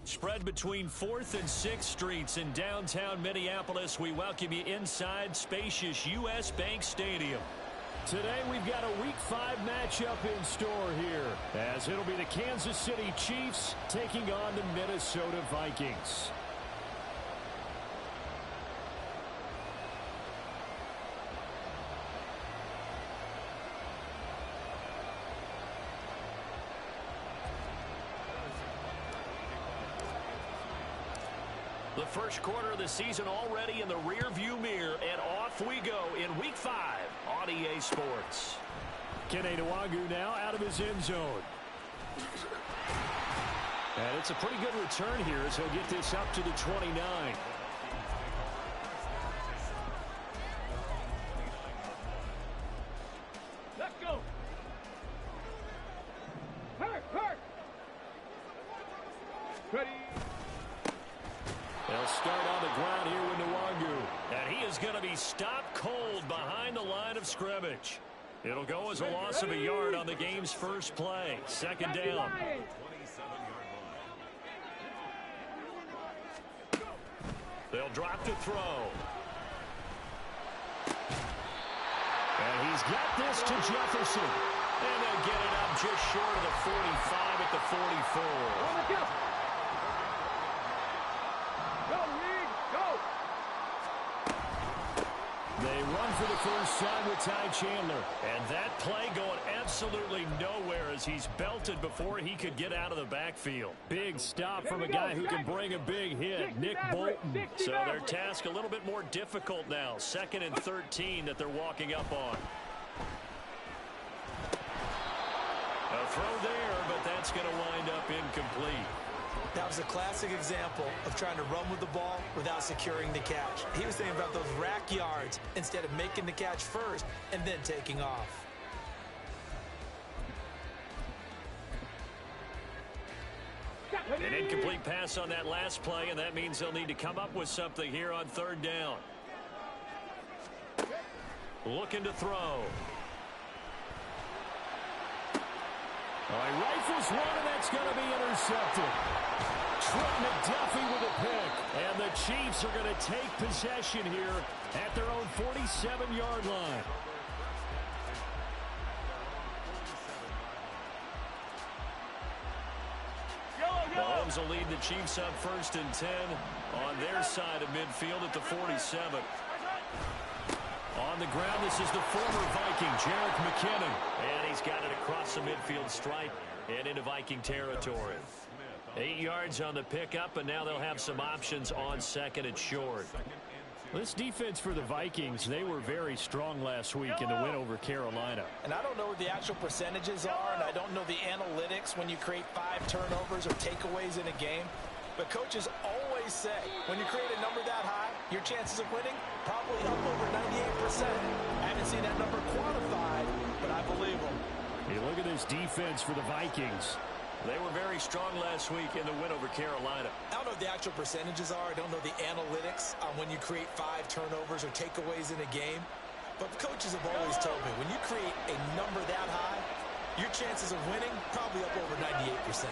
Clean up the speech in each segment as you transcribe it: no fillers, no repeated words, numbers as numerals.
Spread between 4th and 6th Streets in downtown Minneapolis. We welcome you inside spacious U.S. Bank Stadium. Today we've got a Week 5 matchup in store here, as it'll be the Kansas City Chiefs taking on the Minnesota Vikings. The first quarter of the season already in the rear-view mirror, and off we go in Week 5 on EA Sports. Kene Nwangwu now out of his end zone. And it's a pretty good return here as he'll get this up to the 29. Let's go. Hurt. Ready. They'll start on the ground here with Nwangwu. And he is going to be stopped cold behind the line of scrimmage. It'll go as a loss of a yard on the game's first play. Second down. They'll drop to throw. And he's got this to Jefferson. And they'll get it up just short of the 45 at the 44. They run for the first time with Ty Chandler. And that play going absolutely nowhere as he's belted before he could get out of the backfield. Big stop from a guy who can bring a big hit, Nick Bolton. So their task a little bit more difficult now. 2nd and 13 that they're walking up on. A throw there, but that's going to wind up incomplete. That was a classic example of trying to run with the ball without securing the catch. He was thinking about those rack yards instead of making the catch first and then taking off. An incomplete pass on that last play, and that means they'll need to come up with something here on 3rd down. Looking to throw. He rifles one, and that's going to be intercepted. Trent McDuffie with a pick. And the Chiefs are going to take possession here at their own 47-yard line. Mahomes will lead the Chiefs up 1st and 10 on their side of midfield at the 47. On the ground, this is the former Viking, Jerick McKinnon. And he's got it across the midfield stripe and into Viking territory. 8 yards on the pickup, and now they'll have some options on 2nd and short. This defense for the Vikings, they were very strong last week in the win over Carolina. And I don't know what the actual percentages are, and I don't know the analytics when you create 5 turnovers or takeaways in a game. But coaches always say, when you create a number that high, your chances of winning probably up over 98%. I haven't seen that number quantified, but I believe them. Hey, look at this defense for the Vikings. They were very strong last week in the win over Carolina. I don't know what the actual percentages are. I don't know the analytics on when you create 5 turnovers or takeaways in a game. But coaches have always told me, when you create a number that high, your chances of winning probably up over 98%.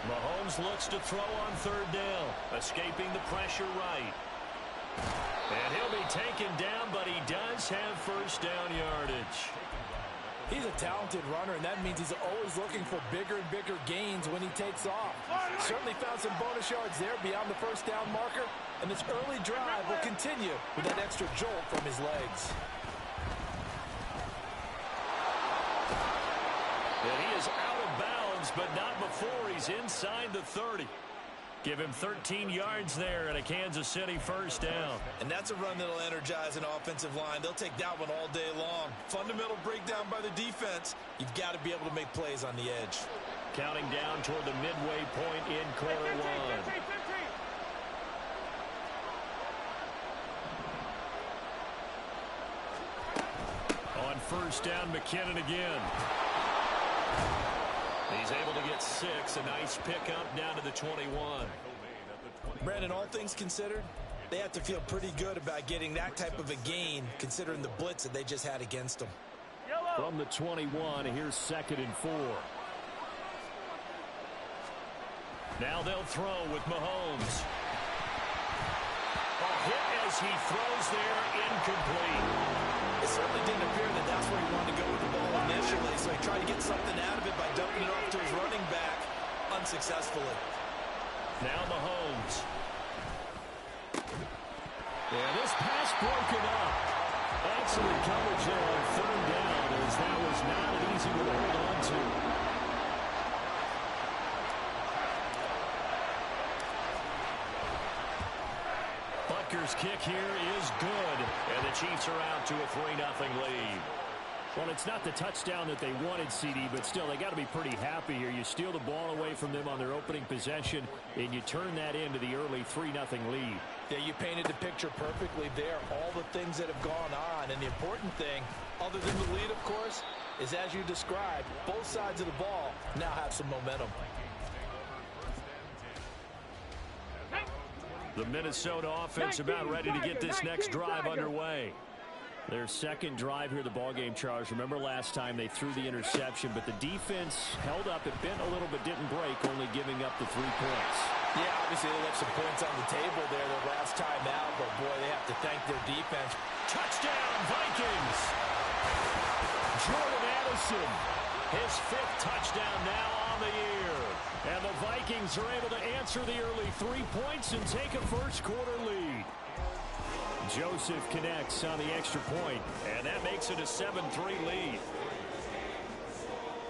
Mahomes looks to throw on 3rd down, escaping the pressure right. And he'll be taken down, but he does have first down yardage. He's a talented runner, and that means he's always looking for bigger and bigger gains when he takes off. Certainly found some bonus yards there beyond the first down marker, and this early drive will continue with that extra jolt from his legs. And he is out of bounds, but not before he's inside the 30. Give him 13 yards there and a Kansas City first down. And that's a run that'll energize an offensive line. They'll take that one all day long. Fundamental breakdown by the defense. You've got to be able to make plays on the edge. Counting down toward the midway point in quarter 1. On first down, McKinnon again. He's able to get 6. A nice pickup down to the 21. Brandon, all things considered, they have to feel pretty good about getting that type of a gain, considering the blitz that they just had against them. From the 21, here's 2nd and 4. Now they'll throw with Mahomes. A hit as he throws there, incomplete. It certainly didn't appear that that's where he wanted to go with the ball initially, so he tried to get something out of it by dumping it off to his running back unsuccessfully. Now Mahomes. And this pass broken up. Excellent coverage there on third down, as that was not an easy one to hold on to. Butker's kick here is good, and the Chiefs are out to a 3-0 lead. Well, it's not the touchdown that they wanted, CD, but still, they got to be pretty happy here. You steal the ball away from them on their opening possession, and you turn that into the early 3-0 lead. Yeah, you painted the picture perfectly there. All the things that have gone on, and the important thing, other than the lead, of course, is as you described, both sides of the ball now have some momentum. The Minnesota offense about ready to get this next drive underway. Their second drive here of the ballgame, Charles. Remember last time they threw the interception, but the defense held up. It bent a little but didn't break, only giving up the 3 points. Yeah, obviously they left some points on the table there the last time out, but boy, they have to thank their defense. Touchdown, Vikings! Jordan Addison, his 5th touchdown now on the year. And the Vikings are able to answer the early 3 points and take a first-quarter lead. Joseph connects on the extra point, and that makes it a 7-3 lead.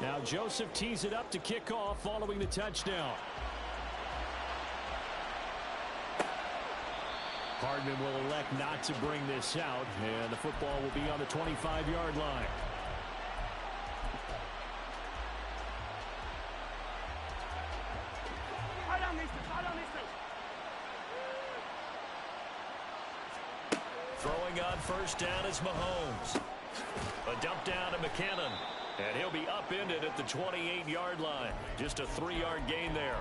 Now Joseph tees it up to kick off following the touchdown. Hardman will elect not to bring this out, and the football will be on the 25-yard line. Throwing on first down is Mahomes. A dump down to McKinnon. And he'll be upended at the 28-yard line. Just a 3-yard gain there.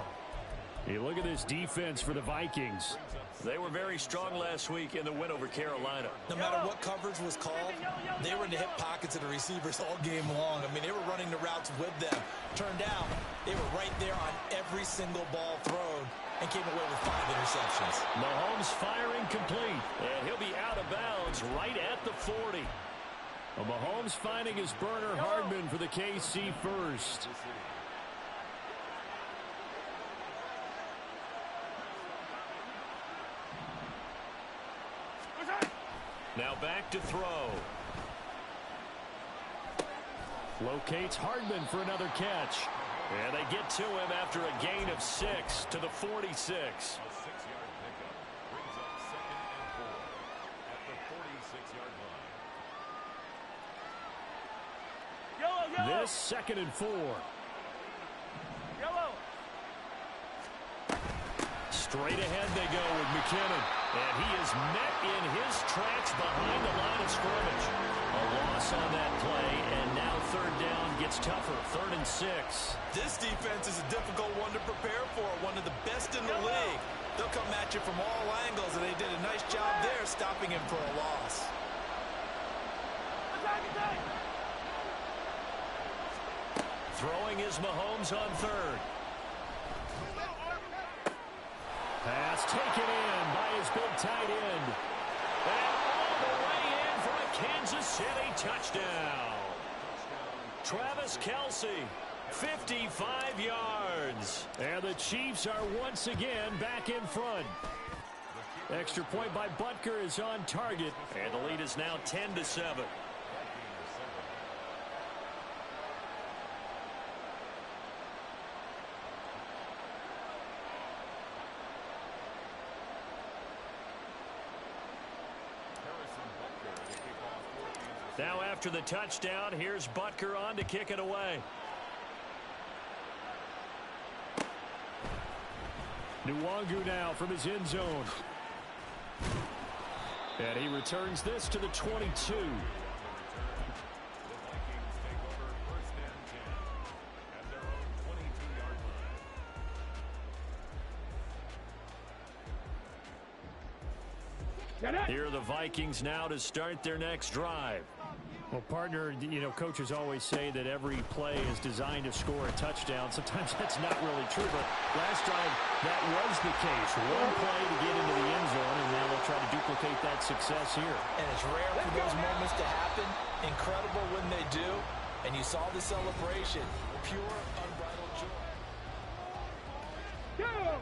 Hey, look at this defense for the Vikings. They were very strong last week in the win over Carolina. No matter what coverage was called, they were in the hip pockets of the receivers all game long. I mean, they were running the routes with them. Turned out, they were right there on every single ball thrown and came away with 5 interceptions. Mahomes firing complete, and he'll be out of bounds right at the 40. Well, Mahomes finding his burner, Hardman, for the KC first. Now back to throw. Locates Hardman for another catch. And they get to him after a gain of 6 to the 46. This 2nd and 4. Straight ahead they go with McKinnon. And he is met in his tracks behind the line of scrimmage. A loss on that play, and now third down gets tougher. 3rd and 6. This defense is a difficult one to prepare for, one of the best in the league. They'll come at you from all angles, and they did a nice job there stopping him for a loss. Throwing is Mahomes on 3rd. Pass taken in by his big tight end. And all the way in for a Kansas City touchdown. Travis Kelce, 55 yards. And the Chiefs are once again back in front. Extra point by Butker is on target. And the lead is now 10-7. Now after the touchdown, here's Butker on to kick it away. Nwangu now from his end zone. And he returns this to the 22. Here are the Vikings now to start their next drive. Well, partner, you know, coaches always say that every play is designed to score a touchdown. Sometimes that's not really true, but last drive that was the case. One play to get into the end zone, and now they'll try to duplicate that success here. And it's rare for those moments to happen. Incredible when they do. And you saw the celebration. Pure, unbridled joy. Go!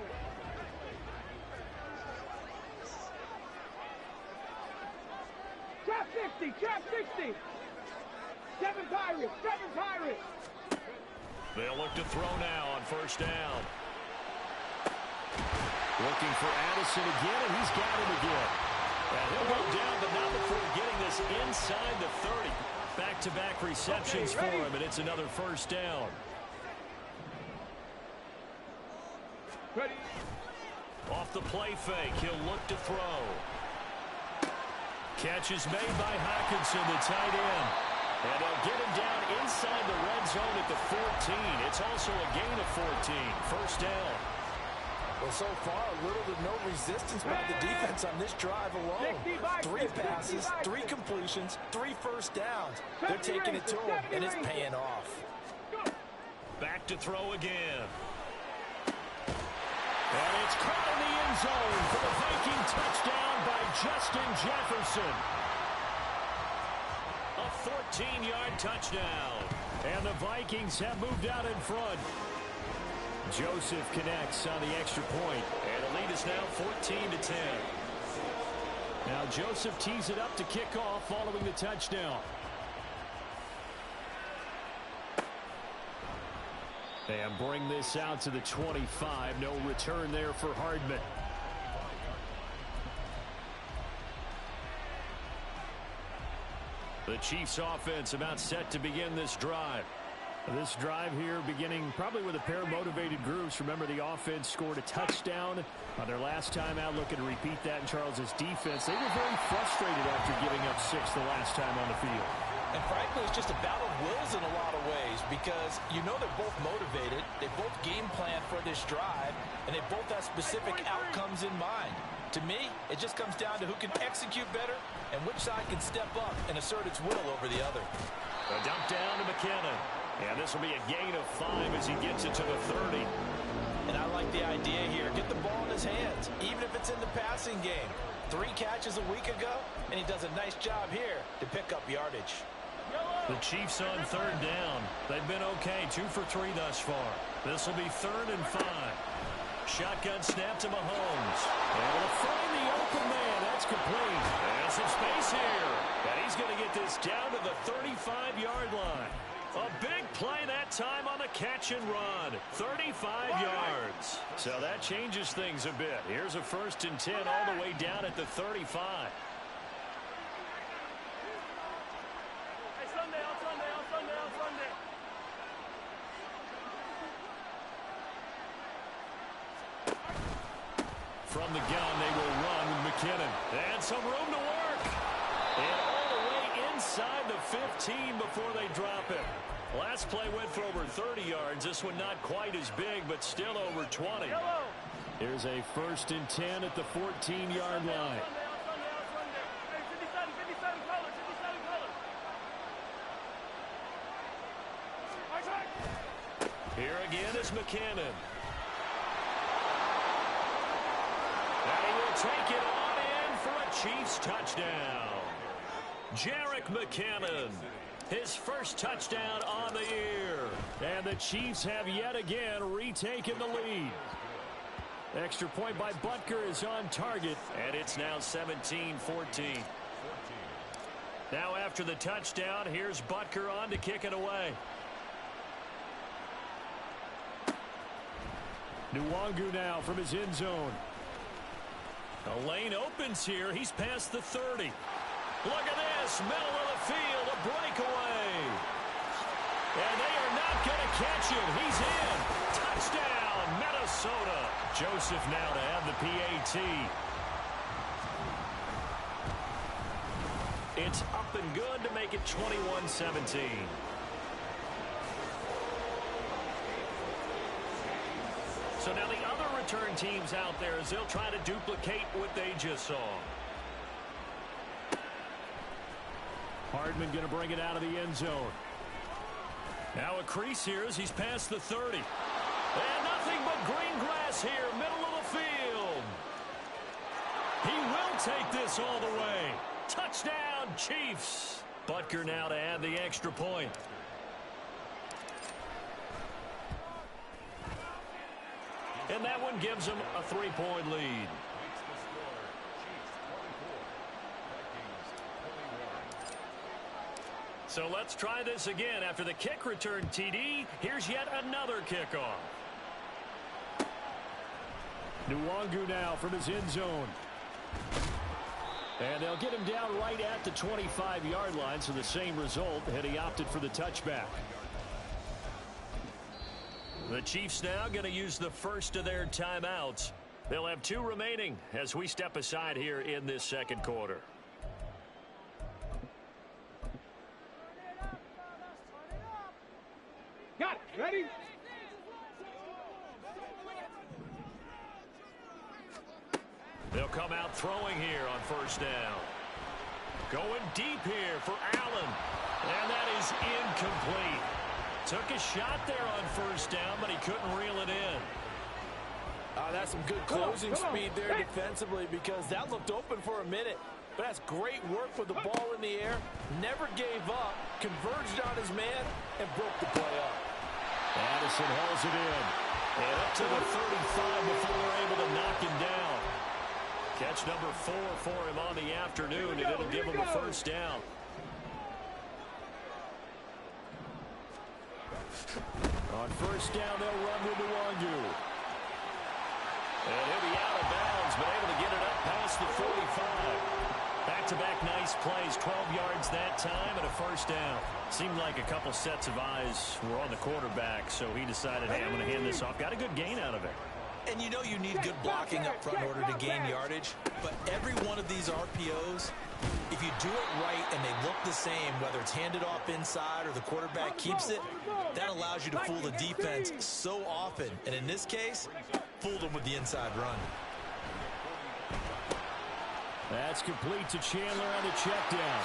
Trap 60, trap 60. Seven Pirates, seven Pirates. They'll look to throw now on first down. Looking for Addison again, and he's got him again. And he'll go down, but not before getting this inside the 30. Back-to-back receptions for him, and it's another first down. Ready. Off the play fake, he'll look to throw. Catch is made by Hockenson, the tight end. And they'll get him down inside the red zone at the 14. It's also a gain of 14. First down. Well, so far, little to no resistance by the defense on this drive alone. 3 passes, 3 completions, 3 first downs. They're taking it to him, and it's paying off. Back to throw again. And it's caught in the end zone for the Viking touchdown by Justin Jefferson. A 14-yard touchdown. And the Vikings have moved out in front. Joseph connects on the extra point. And the lead is now 14-10. Now Joseph tees it up to kick off following the touchdown. And bring this out to the 25. No return there for Hardman. The Chiefs offense about set to begin this drive. This drive here beginning probably with a pair of motivated groups. Remember, the offense scored a touchdown on their last time out. Looking to repeat that in Charles's defense. They were very frustrated after giving up 6 the last time on the field. And frankly, it's just a battle of wills in a lot of ways because you know they're both motivated. They both game plan for this drive, and they both have specific outcomes in mind. To me, it just comes down to who can execute better and which side can step up and assert its will over the other. A dump down to McKinnon. And this will be a gain of 5 as he gets it to the 30. And I like the idea here. Get the ball in his hands, even if it's in the passing game. 3 catches a week ago, and he does a nice job here to pick up yardage. The Chiefs on third down. They've been okay, 2 for 3 thus far. This will be 3rd and 5. Shotgun snap to Mahomes. Able to find the open man. That's complete. And some space here. And he's going to get this down to the 35-yard line. A big play that time on the catch and run. 35 yards. So that changes things a bit. Here's a 1st and 10 all the way down at the 35. From the gun, they will run with McKinnon. And some room to work. And all the way inside the 15 before they drop it. Last play went for over 30 yards. This one not quite as big, but still over 20. Here's a 1st and 10 at the 14-yard line. Here again is McKinnon. And he will take it on in for a Chiefs touchdown. Jerick McKinnon, his first touchdown on the year. And the Chiefs have yet again retaken the lead. Extra point by Butker is on target, and it's now 17-14. Now after the touchdown, here's Butker on to kick it away. Nwangu now from his end zone. The lane opens here. He's past the 30. Look at this. Middle of the field. A breakaway. And they are not going to catch him. He's in. Touchdown, Minnesota. Joseph now to have the PAT. It's up and good to make it 21-17. So now the other return teams out there as they'll try to duplicate what they just saw. Hardman going to bring it out of the end zone. Now a crease here as he's past the 30. And nothing but green grass here, middle of the field. He will take this all the way. Touchdown, Chiefs. Butker now to add the extra point. And that one gives them a 3-point lead. So let's try this again. After the kick return TD, here's yet another kickoff. Nwangu now from his end zone. And they'll get him down right at the 25-yard line, so the same result, and he opted for the touchback. The Chiefs now going to use the first of their timeouts. They'll have 2 remaining as we step aside here in this second quarter. Got it. Ready? They'll come out throwing here on first down. Going deep here for Allen. And that is incomplete. Took a shot there on first down, but he couldn't reel it in. That's some good closing speed there defensively, because that looked open for a minute. But that's great work with the ball in the air. Never gave up, converged on his man, and broke the play up. Addison hauls it in. And up to the 35 before they're able to knock him down. Catch number 4 for him on the afternoon, and it'll give him a first down. On first down, they'll run with Nwangu. And he'll be out of bounds, but able to get it up past the 45. Back-to-back nice plays, 12 yards that time, and a first down. Seemed like a couple sets of eyes were on the quarterback, so he decided, hey, I'm going to hand this off. Got a good gain out of it. And you know you need good blocking up front in order to gain yardage, but every one of these RPOs, if you do it right and they look the same, whether it's handed off inside or the quarterback keeps it, that allows you to fool the defense so often. And in this case, fooled them with the inside run. That's complete to Chandler on the check down.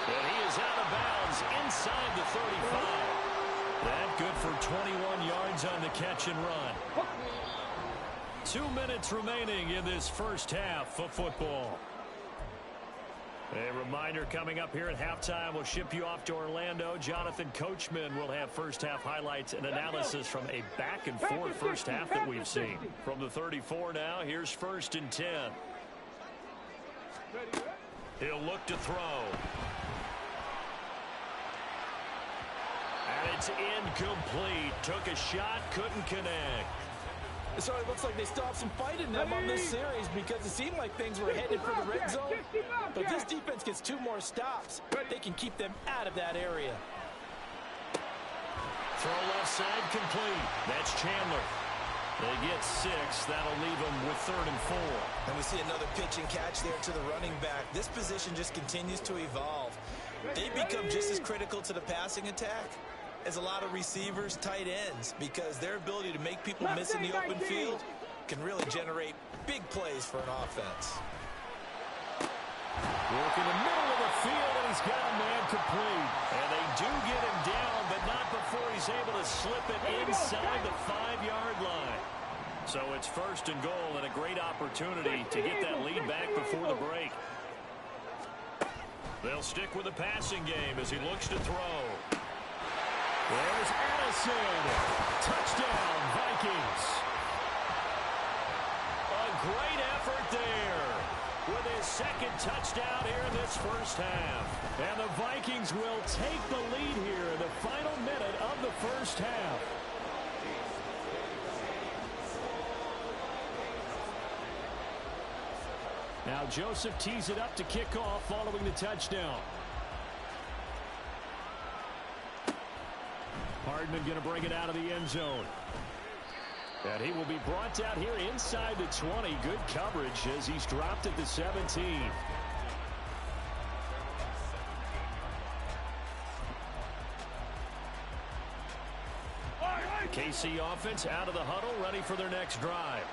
And he is out of bounds inside the 35. That good for 21 yards on the catch and run. 2 minutes remaining in this first half of football. A reminder coming up here at halftime, we'll ship you off to Orlando. Jonathan Coachman will have first half highlights and analysis from a back and forth first half that we've seen. From the 34 now, here's 1st and 10. He'll look to throw. And it's incomplete. Took a shot, couldn't connect. So it looks like they still have some fight in them on this series, because it seemed like things were headed for the red zone. But if this defense gets 2 more stops, they can keep them out of that area. Throw left side complete. That's Chandler. They get 6. That'll leave them with 3rd and 4. And we see another pitch and catch there to the running back. This position just continues to evolve. They become just as critical to the passing attack as a lot of receivers, tight ends, because their ability to make people miss in the open field can really generate big plays for an offense. Work in the middle of the field, and he's got a man complete. And they do get him down, but not before he's able to slip it inside the 5-yard line. So it's 1st and goal, and a great opportunity to get that lead back before the break. They'll stick with the passing game as he looks to throw. There's Addison. Touchdown, Vikings. A great effort there with his 2nd touchdown here in this first half. And the Vikings will take the lead here in the final minute of the first half. Now Joseph tees it up to kick off following the touchdown. Hardman going to bring it out of the end zone. And he will be brought down here inside the 20. Good coverage as he's dropped at the 17. KC offense out of the huddle, ready for their next drive.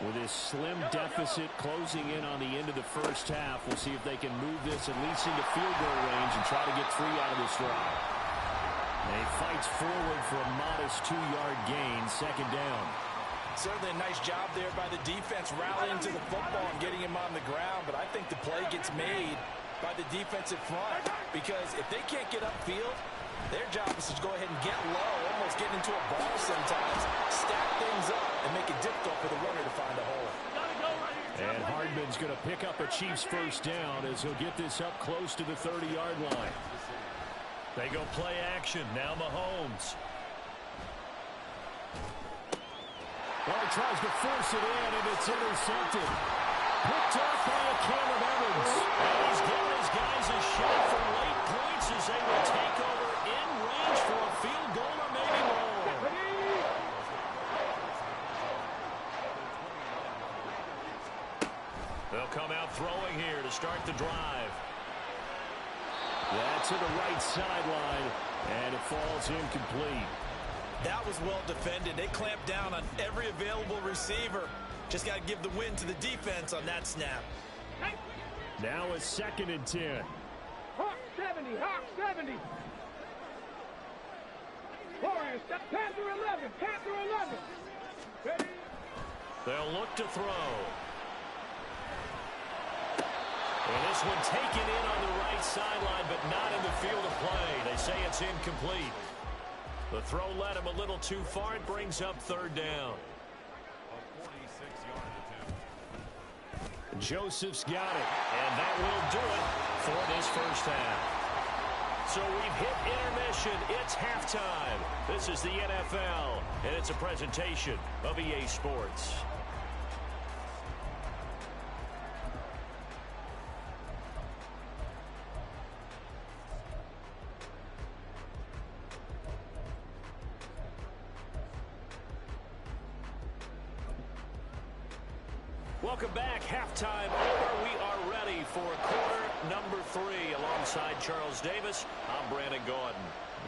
With this slim deficit closing in on the end of the first half, we'll see if they can move this at least into field goal range and try to get 3 out of this drive. And he fights forward for a modest 2-yard gain, second down. Certainly a nice job there by the defense rallying to the football and getting him on the ground, but I think the play gets made by the defensive front because if they can't get upfield, their job is to go ahead and get low, almost get into a ball sometimes, stack things up, and make it difficult for the runner to find a hole. And Hardman's going to pick up a Chiefs first down as he'll get this up close to the 30-yard line. They go play action. Now Mahomes. Well, he tries to force it in, and it's intercepted. Picked off by a Caleb Evans. And he's giving his guys a shot for late points as they will take over in range for a field goal or maybe more. They'll come out throwing here to start the drive. That's to the right sideline, and it falls incomplete. That was well defended. They clamped down on every available receiver. Just got to give the win to the defense on that snap. Now a 2nd and 10. Hawk 70, Hawk 70. Warriors, Panther 11, Panther 11. Ready? They'll look to throw. And this one taken in on the right sideline, but not in the field of play. They say it's incomplete. The throw led him a little too far. It brings up 3rd down. Joseph's got it, and that will do it for this first half. So we've hit intermission. It's halftime. This is the NFL, and it's a presentation of EA Sports. Welcome back. Halftime over. We are ready for quarter number 3. Alongside Charles Davis, I'm Brandon Gaudin.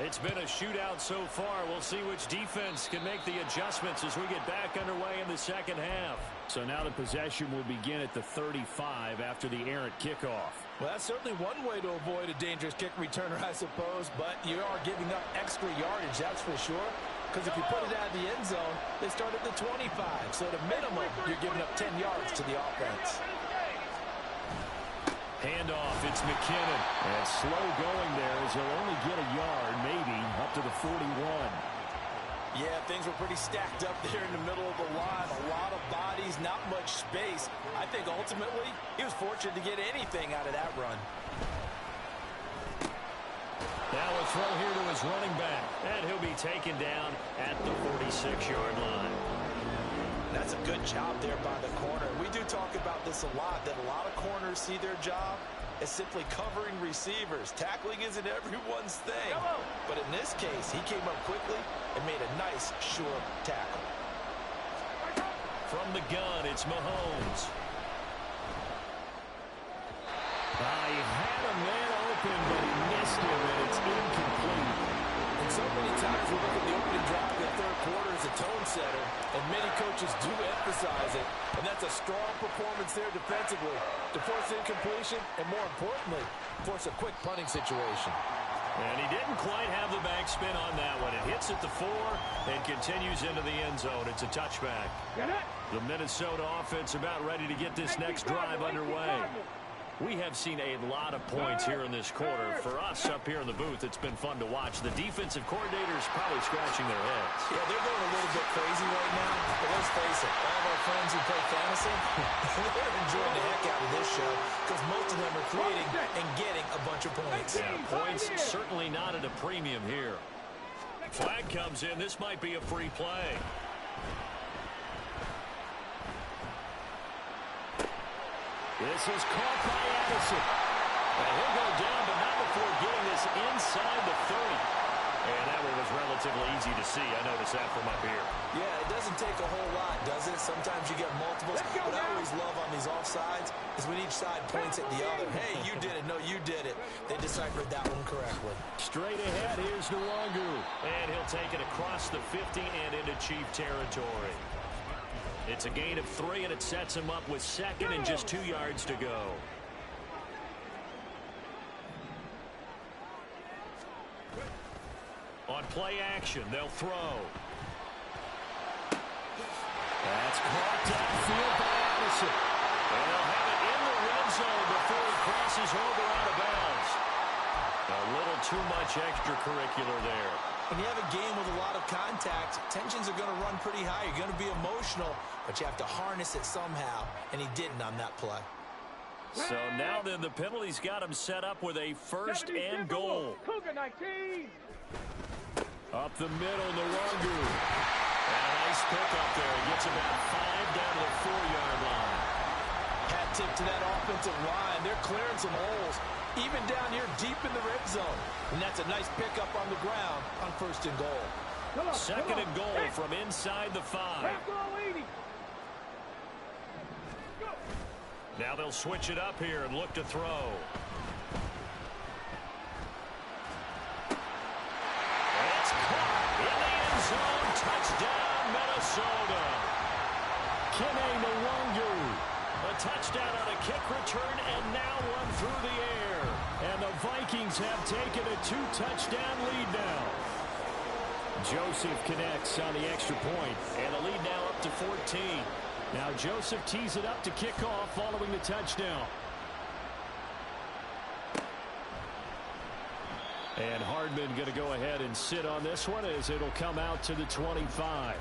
It's been a shootout so far. We'll see which defense can make the adjustments as we get back underway in the second half. So now the possession will begin at the 35 after the errant kickoff. Well, that's certainly one way to avoid a dangerous kick returner, I suppose, but you are giving up extra yardage, that's for sure. Because if you put it out of the end zone, they start at the 25. So at a minimum, you're giving up 10 yards to the offense. Handoff, it's McKinnon. And slow going there as he'll only get a yard, maybe, up to the 41. Yeah, things were pretty stacked up there in the middle of the line. A lot of bodies, not much space. I think ultimately, he was fortunate to get anything out of that run. Now a throw here to his running back, and he'll be taken down at the 46-yard line. That's a good job there by the corner. We do talk about this a lot, that a lot of corners see their job as simply covering receivers. Tackling isn't everyone's thing. But in this case, he came up quickly and made a nice, sure tackle. From the gun, it's Mahomes. He had a man open, but he missed him, and it's incomplete. And so many times we look at the opening drive of the third quarter as a tone setter, and many coaches do emphasize it, and that's a strong performance there defensively to force incompletion and, more importantly, force a quick punting situation. And he didn't quite have the backspin on that one. It hits at the 4 and continues into the end zone. It's a touchback. The Minnesota offense about ready to get this next drive underway. We have seen a lot of points here in this quarter. For us up here in the booth, it's been fun to watch. The defensive coordinators probably scratching their heads. Yeah, they're going a little bit crazy right now. But let's face it, all of our friends who play fantasy, they're enjoying the heck out of this show because most of them are creating and getting a bunch of points. Yeah, points certainly not at a premium here. Flag comes in. This might be a free play. This is caught by Addison. And he'll go down, but not before getting this inside the 30. And that one was relatively easy to see. I noticed that from up here. Yeah, it doesn't take a whole lot, does it? Sometimes you get multiples. What I always love on these offsides is when each side points at the other. Hey, you did it. No, you did it. They deciphered that one correctly. Straight ahead, here's Nwangu. And he'll take it across the 50 and into Chief territory. It's a gain of 3, and it sets him up with second and just 2 yards to go. On play action, they'll throw. That's caught downfield by Addison. And they'll have it in the red zone before he crosses over out of bounds. A little too much extracurricular there. When you have a game with a lot of contact, tensions are going to run pretty high. You're going to be emotional, but you have to harness it somehow, and he didn't on that play. So now then the penalty's got him set up with a first and goal. Cougar 19. Up the middle, Nwangu. And a nice pickup there. He gets about 5 down to the 4-yard line. Hat tip to that offensive line. They're clearing some holes, even down here deep in the red zone. And that's a nice pickup on the ground on first and goal. Second and goal from inside the 5. Now they'll switch it up here and look to throw. It's caught in the end zone. Touchdown, Minnesota. Kene Nwangu. A touchdown on a kick return and now one through the air. And the Vikings have taken a 2-touchdown lead now. Joseph connects on the extra point, and the lead now up to 14. Now Joseph tees it up to kick off following the touchdown. And Hardman going to go ahead and sit on this one as it'll come out to the 25.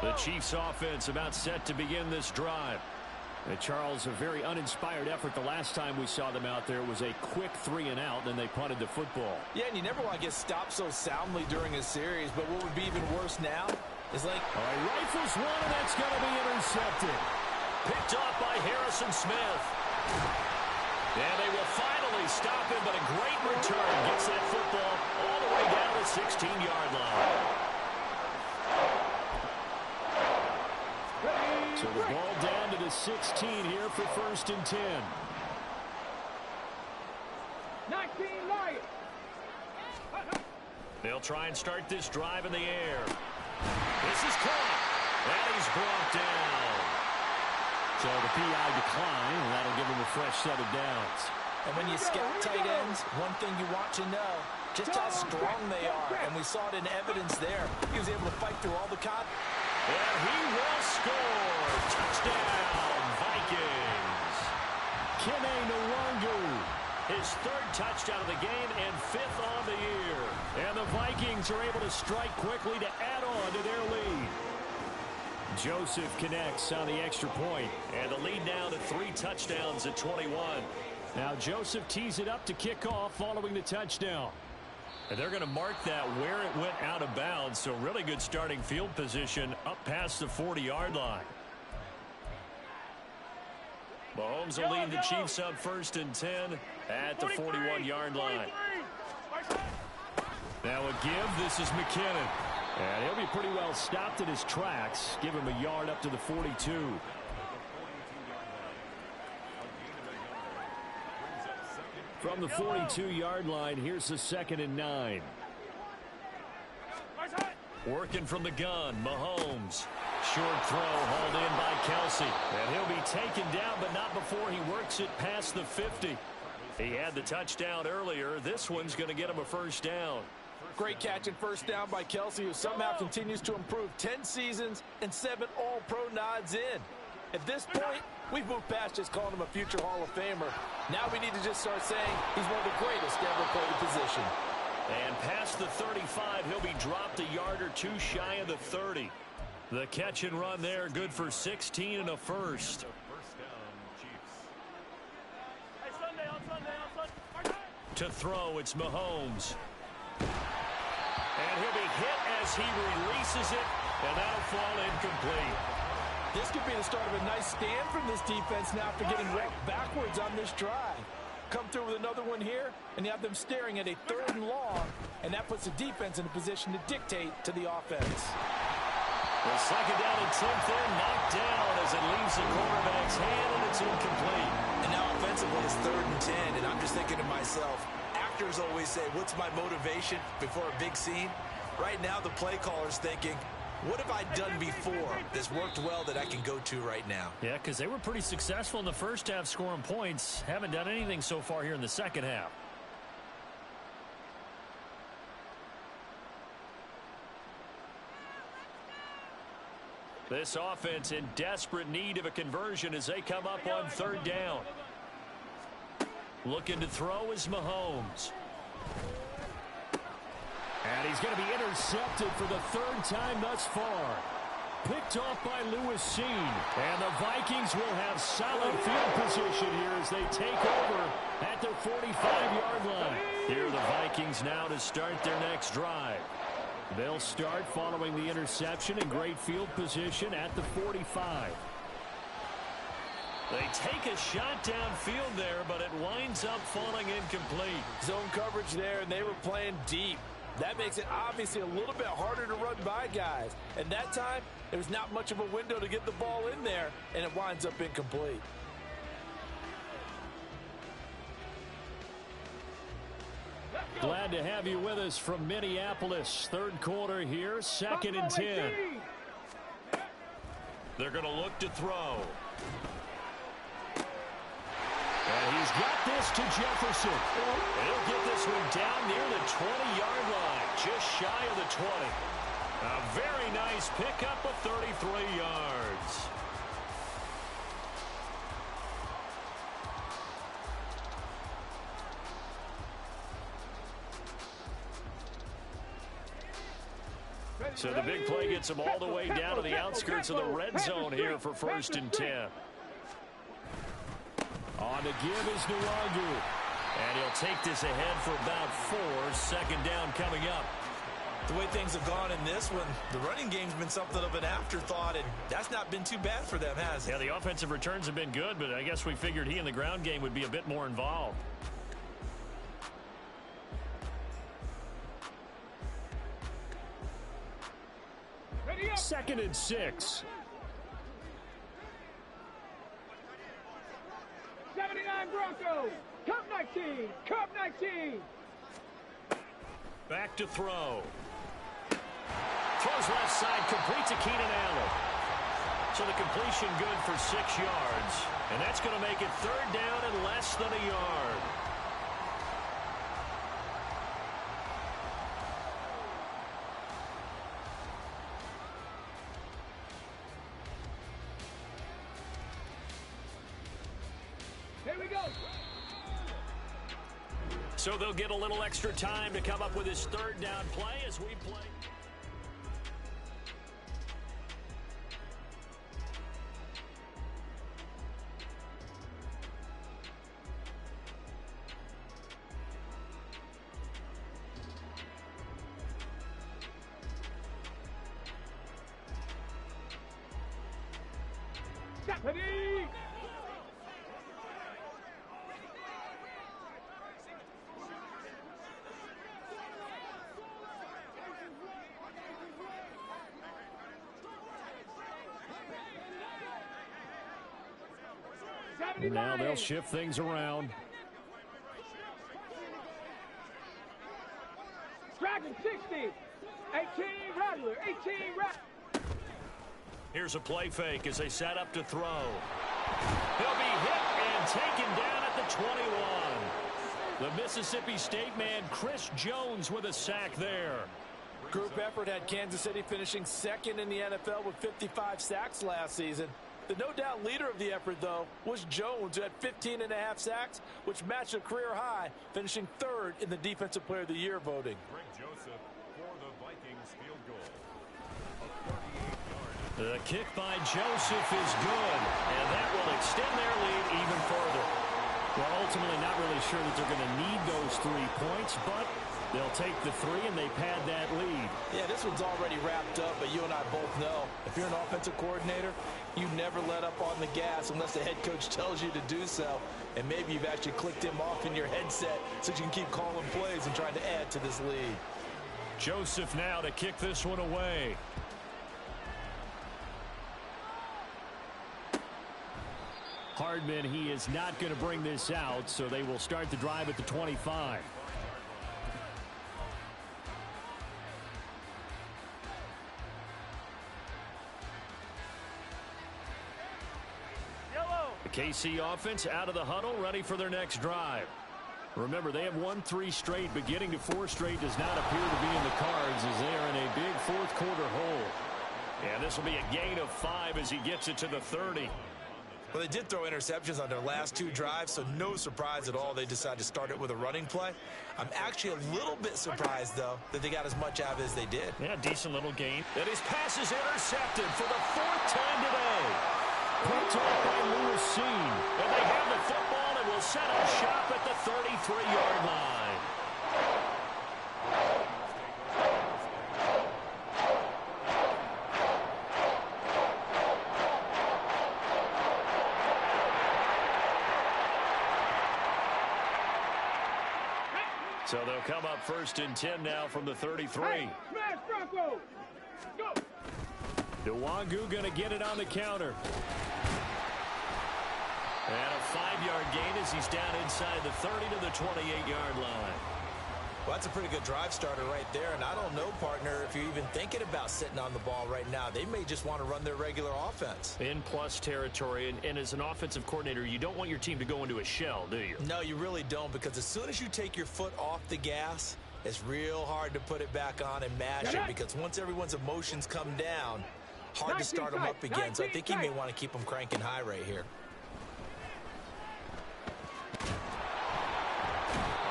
The Chiefs offense about set to begin this drive. And Charles, a very uninspired effort the last time we saw them out there. It was a quick 3-and-out, and they punted the football. Yeah, and you never want to get stopped so soundly during a series, but what would be even worse now is like... All right, rifles one, and that's going to be intercepted. Picked off by Harrison Smith. And they will finally stop him, but a great return gets that football all the way down the 16-yard line. So the ball down to the 16 here for first and 10. 19 Lions. They'll try and start this drive in the air. This is caught. And he's brought down. So the PI decline, and that'll give him a fresh set of downs. And when you scout tight ends, one thing you want to know, just how strong they are. And we saw it in evidence there. He was able to fight through all the contact. And he will score. Touchdown, Vikings. Kene Nwangu. His 3rd touchdown of the game and 5th on the year. And the Vikings are able to strike quickly to add on to their lead. Joseph connects on the extra point. And the lead now to 3 touchdowns at 21. Now Joseph tees it up to kick off following the touchdown. And they're going to mark that where it went out of bounds. So really good starting field position up past the 40-yard line. Mahomes will lead the Chiefs up first and 10 at the 41-yard line. Now a give. This is McKinnon. And he'll be pretty well stopped in his tracks. Give him a yard up to the 42. From the 42-yard line, here's the 2nd and 9. Working from the gun, Mahomes. Short throw hauled in by Kelsey. And he'll be taken down, but not before he works it past the 50. He had the touchdown earlier. This one's going to get him a first down. Great catch and first down by Kelsey, who somehow continues to improve. 10 seasons and 7 All-Pro nods in. At this point, we've moved past just calling him a future Hall of Famer. Now we need to just start saying he's one of the greatest to ever play the position. And past the 35, he'll be dropped a yard or 2 shy of the 30. The catch and run there, good for 16 and a first. To throw, it's Mahomes. And he'll be hit as he releases it, and that'll fall incomplete. This could be the start of a nice stand from this defense now after getting walked backwards on this drive. Come through with another one here, and you have them staring at a 3rd and long, and that puts the defense in a position to dictate to the offense. The 2nd down and 10th in, knocked down as it leaves the quarterback's hand, and it's incomplete. And now offensively it's 3rd and 10, and I'm just thinking to myself, actors always say, what's my motivation before a big scene? Right now, the play caller's thinking, what have I done before that's worked well that I can go to right now? Yeah, because they were pretty successful in the first half scoring points. Haven't done anything so far here in the second half. This offense in desperate need of a conversion as they come up on third down. Looking to throw is Mahomes. And he's going to be intercepted for the third time thus far. Picked off by Lewis Cine. And the Vikings will have solid field position here as they take over at their 45-yard line. Here are the Vikings now to start their next drive. They'll start following the interception in great field position at the 45. They take a shot downfield there, but it winds up falling incomplete. Zone coverage there, and they were playing deep. That makes it obviously a little bit harder to run by guys. And that time, there was not much of a window to get the ball in there, and it winds up incomplete. Glad to have you with us from Minneapolis. Third quarter here, 2nd and 10. They're going to look to throw. And he's got this to Jefferson. He'll get this one down near the 20-yard line, just shy of the 20. A very nice pickup of 33 yards. So the big play gets him all the way down to the outskirts of the red zone here for 1st and 10. On to give is Nwangu. And he'll take this ahead for about 4. 2nd down coming up. The way things have gone in this one, the running game's been something of an afterthought, and that's not been too bad for them, has it? Yeah, the offensive returns have been good, but I guess we figured he in the ground game would be a bit more involved. Second and 6. 79 Broncos. Cup 19. Cup 19. Back to throw. Throws left side, complete to Keenan Allen. So the completion good for 6 yards. And that's going to make it 3rd down and less than a yard. Here we go. So they'll get a little extra time to come up with his 3rd down play as we play. Ready. And now they'll shift things around. Dragon 60. 18 Rattler. 18 Rattler. Here's a play fake as they set up to throw. He'll be hit and taken down at the 21. The Mississippi State man, Chris Jones, with a sack there. Group effort had Kansas City finishing 2nd in the NFL with 55 sacks last season. The no doubt leader of the effort, though, was Jones, who had 15.5 sacks, which matched a career high, finishing 3rd in the Defensive Player of the Year voting. Greg Joseph for the Vikings field goal. The kick by Joseph is good, and that will extend their lead even further. Well, ultimately not really sure that they're going to need those 3 points, but they'll take the 3 and they pad that lead. Yeah, this one's already wrapped up, but you and I both know if you're an offensive coordinator, you never let up on the gas unless the head coach tells you to do so. And maybe you've actually clicked him off in your headset so you can keep calling plays and trying to add to this lead. Joseph now to kick this one away. Hardman, he is not going to bring this out, so they will start the drive at the 25. KC offense out of the huddle, ready for their next drive. Remember, they have won 3 straight, but getting to 4 straight does not appear to be in the cards as they are in a big fourth-quarter hole. And this will be a gain of 5 as he gets it to the 30. Well, they did throw interceptions on their last 2 drives, so no surprise at all they decided to start it with a running play. I'm actually a little bit surprised, though, that they got as much out of it as they did. Yeah, decent little gain. And his pass is intercepted for the 4th time today. Picked off by Lewis Cine. And they have the football and will set up shop at the 33-yard line. So they'll come up 1st and 10 now from the 33. Hey, smash Bronco. Go. Nwangu going to get it on the counter. And a 5-yard gain as he's down inside the 30 to the 28-yard line. Well, that's a pretty good drive starter right there, and I don't know, partner, if you're even thinking about sitting on the ball right now. They may just want to run their regular offense. In plus territory, and as an offensive coordinator, you don't want your team to go into a shell, do you? No, you really don't, because as soon as you take your foot off the gas, it's real hard to put it back on and mash it, because once everyone's emotions come down, hard to start them up again. So I think he may want to keep them cranking high right here.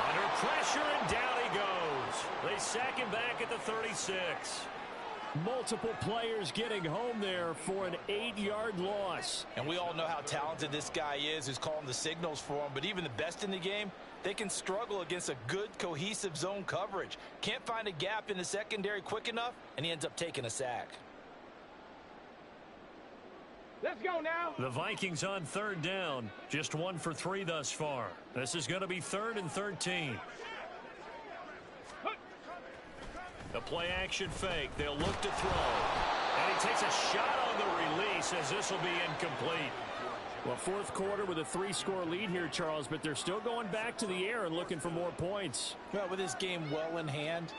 Under pressure, and down he goes. They sack him back at the 36. Multiple players getting home there for an 8-yard loss. And we all know how talented this guy is who's calling the signals for him, but even the best in the game, they can struggle against a good, cohesive zone coverage. Can't find a gap in the secondary quick enough, and he ends up taking a sack. Let's go now. The Vikings on 3rd down. Just 1 for 3 thus far. This is going to be 3rd and 13. The play-action fake. They'll look to throw. And he takes a shot on the release as this will be incomplete. Well, 4th quarter with a 3-score lead here, Charles, but they're still going back to the air and looking for more points. Well, with this game well in hand,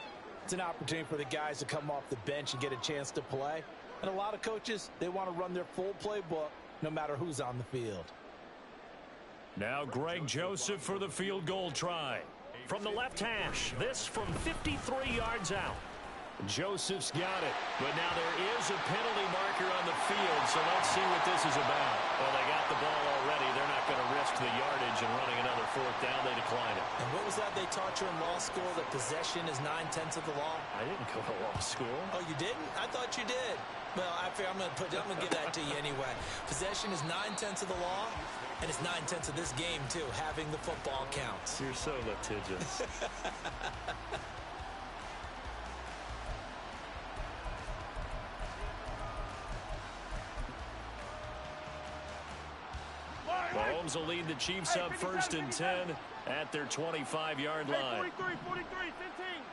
it's an opportunity for the guys to come off the bench and get a chance to play. And a lot of coaches, they want to run their full playbook no matter who's on the field. Now Greg Joseph for the field goal try. From the left hash, this from 53 yards out. Joseph's got it, but now there is a penalty marker on the field, so let's see what this is about. Well, they got the ball already. They're not going to risk the yardage and running another 4th down. They decline it. And what was that they taught you in law school, that possession is 9/10 of the law? I didn't go to law school. Oh, you didn't? I thought you did. Well, I'm going to give that to you anyway. Possession is 9/10 of the law, and it's 9/10 of this game, too. Having the football counts. You're so litigious. Mahomes will lead the Chiefs up 1st and 10 at their 25-yard line. 43, 15.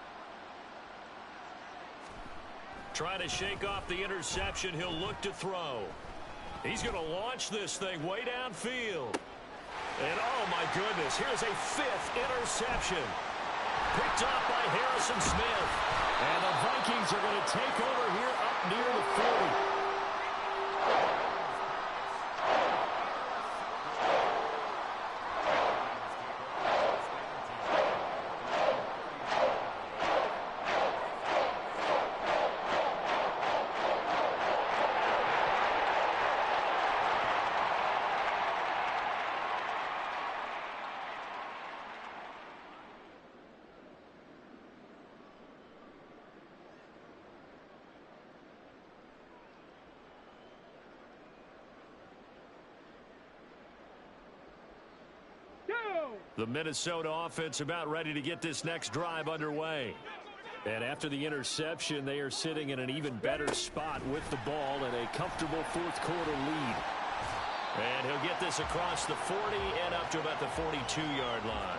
Trying to shake off the interception. He'll look to throw. He's going to launch this thing way downfield. And oh my goodness, here's a 5th interception. Picked up by Harrison Smith. And the Vikings are going to take over here up near the 40. The Minnesota offense about ready to get this next drive underway. And after the interception, they are sitting in an even better spot with the ball and a comfortable 4th quarter lead. And he'll get this across the 40 and up to about the 42-yard line.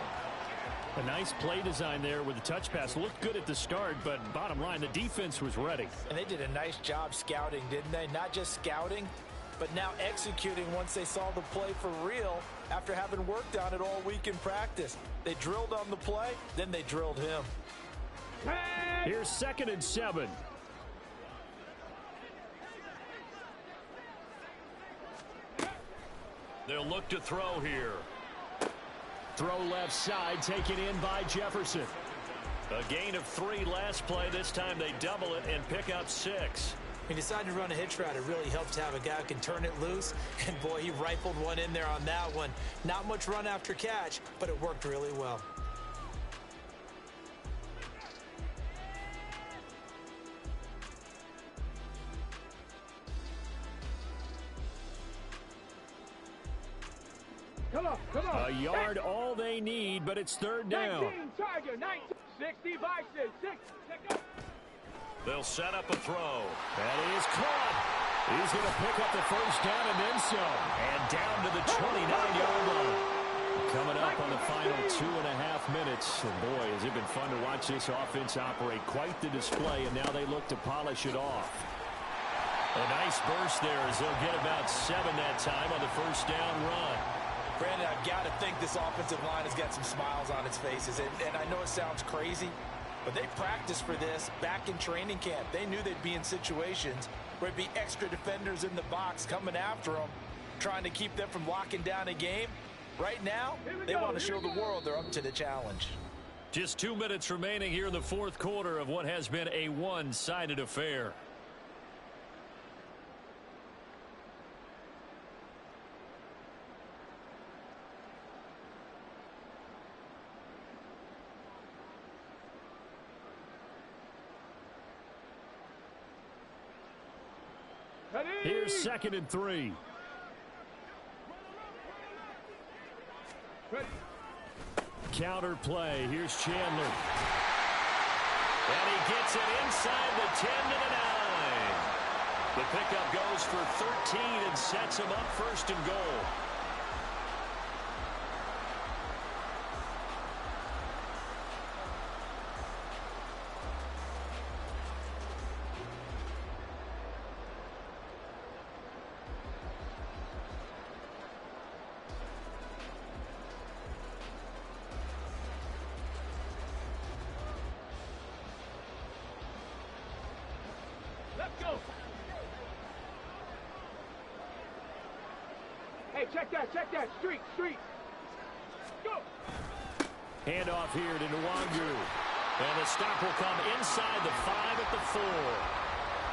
A nice play design there with the touch pass. Looked good at the start, but bottom line, the defense was ready. And they did a nice job scouting, didn't they? Not just scouting, but now executing once they saw the play for real after having worked on it all week in practice. They drilled on the play, then they drilled him. Here's 2nd and 7. They'll look to throw here. Throw left side, taken in by Jefferson. A gain of 3 last play. This time they double it and pick up 6. He decided to run a hitch route. It really helps to have a guy who can turn it loose. And, boy, he rifled one in there on that one. Not much run after catch, but it worked really well. Come on, come on. A yard, all they need, but it's third down. 19, Tiger, 19, 60 vices, 6, go. They'll set up a throw. That is caught. He's going to pick up the first down and then some. And down to the 29-yard line. Coming up on the final 2.5 minutes. And boy, has it been fun to watch this offense operate. Quite the display, and now they look to polish it off. A nice burst there as they'll get about 7 that time on the first down run. Brandon, I've got to think this offensive line has got some smiles on its faces. And I know it sounds crazy, but they practiced for this back in training camp. They knew they'd be in situations where it'd be extra defenders in the box coming after them, trying to keep them from locking down a game. Right now, they want to show the world they're up to the challenge. Just 2 minutes remaining here in the fourth quarter of what has been a one-sided affair. Here's 2nd and 3. Counter play. Here's Chandler. And he gets it inside the 10 to the 9. The pickup goes for 13 and sets him up 1st and goal. Let's go. Hey, check that. Street. Go. Handoff here to Nwangu. And the stop will come inside the 5 at the 4.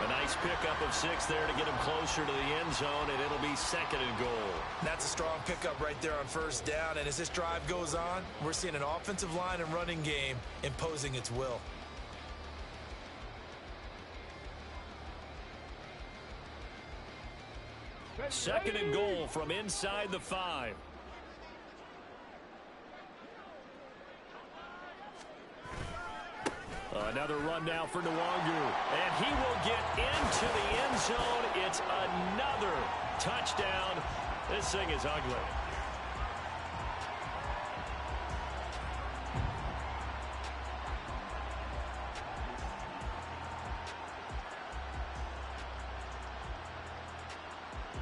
A nice pickup of 6 there to get him closer to the end zone, and it'll be 2nd and goal. That's a strong pickup right there on first down. And as this drive goes on, we're seeing an offensive line and running game imposing its will. Second and goal from inside the 5. Another run now for Nwangu. And he will get into the end zone. It's another touchdown. This thing is ugly.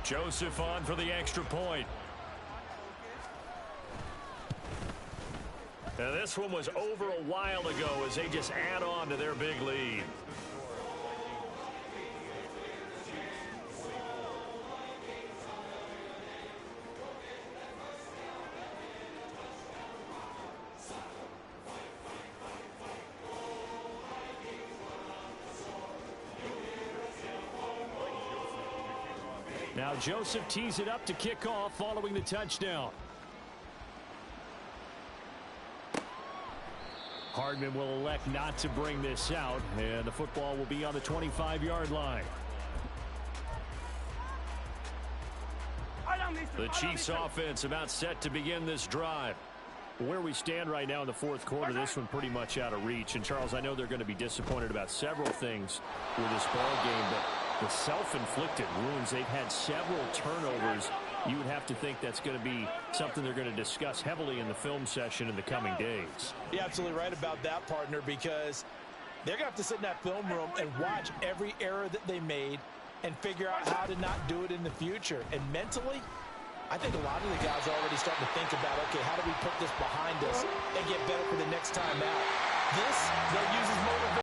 Joseph on for the extra point. Now this one was over a while ago as they just add on to their big lead. Now Joseph tees it up to kick off following the touchdown. Hardman will elect not to bring this out, and the football will be on the 25-yard line. The Chiefs offense about set to begin this drive. Where we stand right now in the fourth quarter, this one pretty much out of reach. And Charles, I know they're going to be disappointed about several things with this ball game, but the self-inflicted wounds, they've had several turnovers. You would have to think that's going to be something they're going to discuss heavily in the film session in the coming days. You're absolutely right about that, partner, because they're going to have to sit in that film room and watch every error that they made and figure out how to not do it in the future. And mentally, I think a lot of the guys are already starting to think about, okay, how do we put this behind us and get better for the next time out? This, they'll use as motivation.